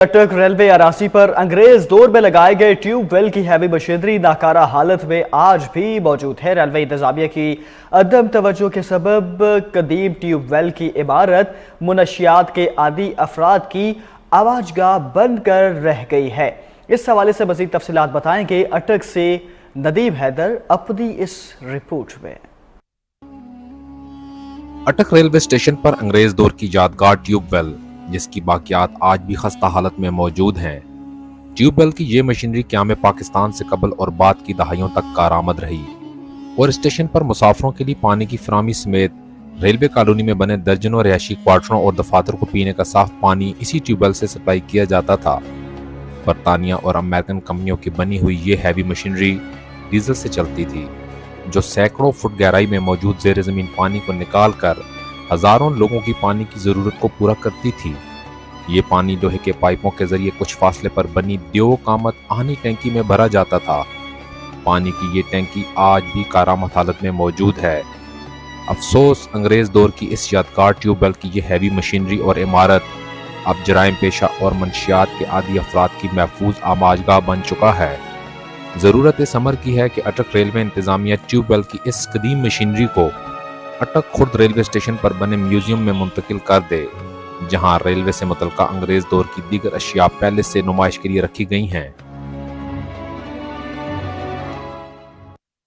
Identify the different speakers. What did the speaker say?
Speaker 1: अटक रेलवे अराजी पर अंग्रेज दौर में लगाए गए ट्यूबवेल की हैवी मशीनरी नाकारा हालत में आज भी मौजूद है। रेलवे इंतजामिया की अदम तवज्जो के सबब कदीम ट्यूबवेल की इमारत मुनशियात के आदी अफराद की आवाजगाह बंद कर रह गई है। इस हवाले से मजीद तफसीलात बताएंगे अटक से नदीम हैदर अपनी इस रिपोर्ट में।
Speaker 2: अटक रेलवे स्टेशन पर अंग्रेज दौर की यादगार ट्यूबवेल जिसकी बाकियात आज भी खस्ता हालत में मौजूद हैं। ट्यूबवेल की ये मशीनरी क़याम पाकिस्तान से कबल और बाद की दहाइयों तक कारआमद रही और स्टेशन पर मुसाफिरों के लिए पानी की फराहमी समेत रेलवे कॉलोनी में बने दर्जनों रिहायशी क्वार्टरों और दफातर को पीने का साफ पानी इसी ट्यूबवेल से सप्लाई किया जाता था। बरतानिया और अमेरिकन कंपनियों की बनी हुई ये हैवी मशीनरी डीजल से चलती थी जो सैकड़ों फुट गहराई में मौजूद जेर ज़मीन पानी को निकाल कर हजारों लोगों की पानी की जरूरत को पूरा करती थी। ये पानी लोहे के पाइपों के जरिए कुछ फासले पर बनी देव कामत आहनी टैंकी में भरा जाता था। पानी की ये टैंकी आज भी कारआमद हालत में मौजूद है। अफसोस अंग्रेज दौर की इस यादगार ट्यूबवेल की ये हैवी मशीनरी और इमारत अब जराइम पेशा और मंशियात के आदी अफराद की महफूज आमाजगाह बन चुका है। ज़रूरत इस अमर की है कि अटक रेलवे इंतजामिया ट्यूबवेल की इस कदीम मशीनरी को अटक खुर्द रेलवे स्टेशन पर बने म्यूजियम में मुंतकिल कर दे, जहां रेलवे से मुतल्लिका अंग्रेज दौर की दीगर अशिया पहले से नुमाइश के लिए रखी गई हैं।